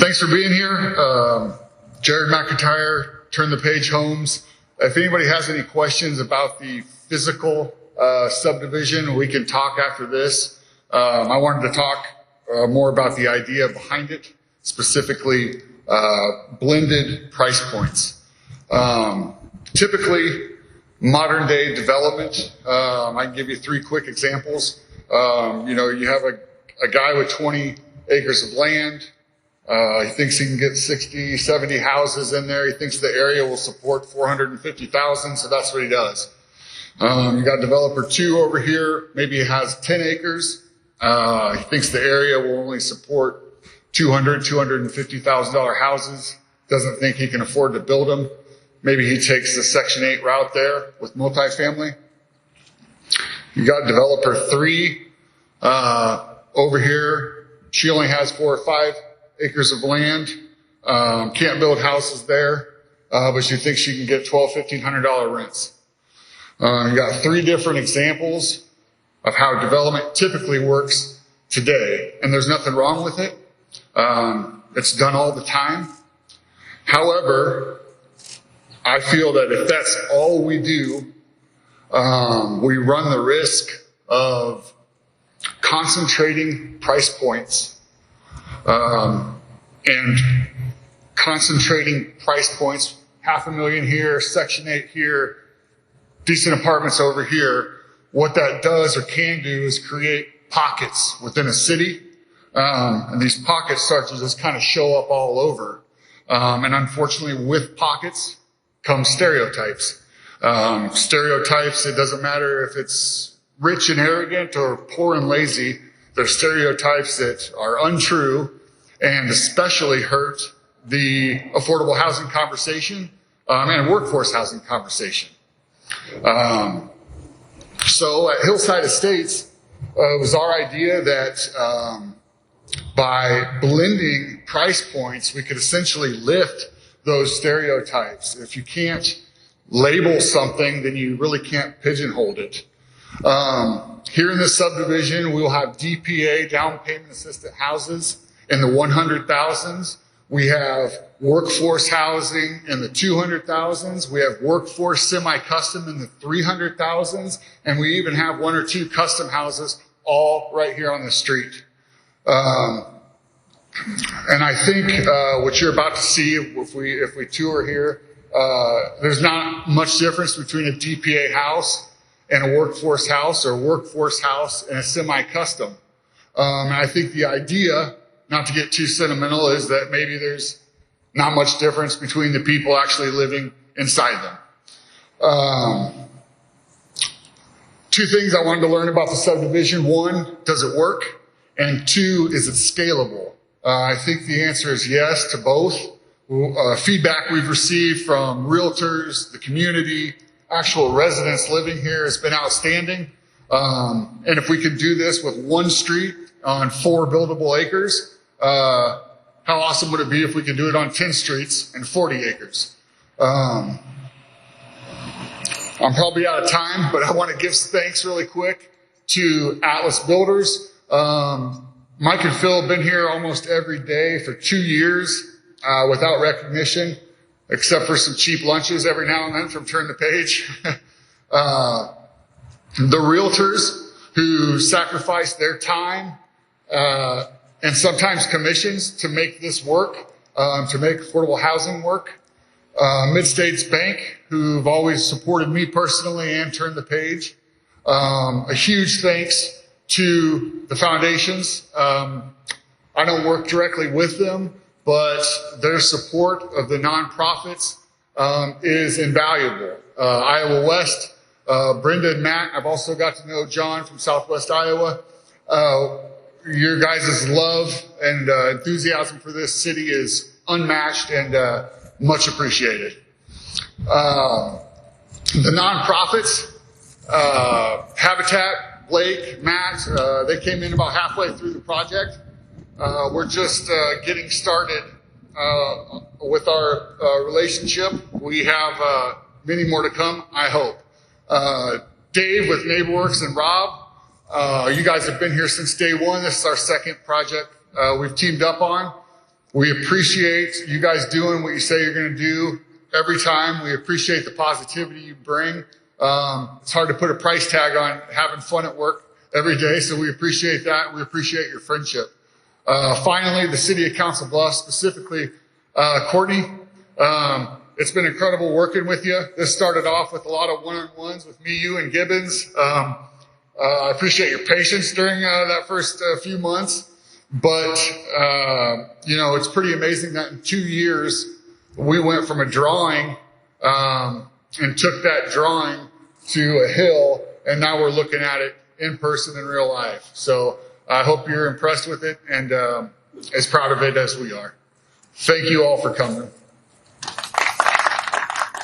Thanks for being here. Jarrod McIntyre, Turn the Paige Homes. If anybody has any questions about the physical subdivision, we can talk after this. I wanted to talk more about the idea behind it, specifically blended price points. Typically, modern day development, I can give you 3 quick examples. You have a guy with 20 acres of land. He thinks he can get 60, 70 houses in there. He thinks the area will support 450,000, so that's what he does. You got developer 2 over here. Maybe he has 10 acres. He thinks the area will only support $250,000 houses. Doesn't think he can afford to build them. Maybe he takes the Section 8 route there with multifamily. You got developer 3 over here. She only has 4 or 5 acres of land. Can't build houses there, but she thinks she can get $1,200, $1,500 rents. You got 3 different examples of how development typically works today, and there's nothing wrong with it. It's done all the time. However, I feel that if that's all we do, we run the risk of concentrating price points and concentrating price points, $500,000 here, Section 8 here, decent apartments over here. What that does or can do is create pockets within a city, and these pockets start to just kind of show up all over. And unfortunately, with pockets come stereotypes. Stereotypes, it doesn't matter if it's rich and arrogant or poor and lazy. They're stereotypes that are untrue and especially hurt the affordable housing conversation and workforce housing conversation. So at Hillside Estates, it was our idea that by blending price points, we could essentially lift those stereotypes. If you can't label something, then you really can't pigeonhole it. Here in this subdivision, we'll have DPA, down payment assisted houses, in the 100,000s. We have workforce housing in the 200,000s. We have workforce semi-custom in the 300,000s. And we even have 1 or 2 custom houses all right here on the street. And I think what you're about to see if we tour here, there's not much difference between a DPA house and a workforce house, or a workforce house and a semi-custom. And I think the idea, not to get too sentimental, is that maybe there's not much difference between the people actually living inside them. 2 things I wanted to learn about the subdivision. 1, does it work? And 2, is it scalable? I think the answer is yes to both. Feedback we've received from realtors, the community, actual residents living here has been outstanding. And if we could do this with 1 street on 4 buildable acres, how awesome would it be if we could do it on 10 streets and 40 acres? I'm probably out of time, but I want to give thanks really quick to Atlas Builders. Mike and Phil have been here almost every day for 2 years without recognition, except for some cheap lunches every now and then from Turn the Paige. The realtors who sacrifice their time and sometimes commissions to make this work, to make affordable housing work. Mid-States Bank, who've always supported me personally and Turn the Paige. A huge thanks to the foundations. I don't work directly with them, but their support of the nonprofits is invaluable. Iowa West, Brenda and Matt, I've also got to know John from Southwest Iowa. Your guys' love and enthusiasm for this city is unmatched and much appreciated. The nonprofits, Habitat, Blake, Matt, they came in about halfway through the project. We're just getting started with our relationship. We have many more to come, I hope. Dave with NeighborWorks and Rob, you guys have been here since day one. This is our 2nd project we've teamed up on. We appreciate you guys doing what you say you're going to do every time. We appreciate the positivity you bring. It's hard to put a price tag on having fun at work every day, so we appreciate that. We appreciate your friendship. Finally, the city of Council Bluffs, specifically Courtney, it's been incredible working with you. This started off with a lot of one-on-ones with me, you, and Gibbons. I appreciate your patience during that first few months. But, it's pretty amazing that in 2 years, we went from a drawing and took that drawing to a hill, and now we're looking at it in person in real life. So I hope you're impressed with it and as proud of it as we are. Thank you all for coming.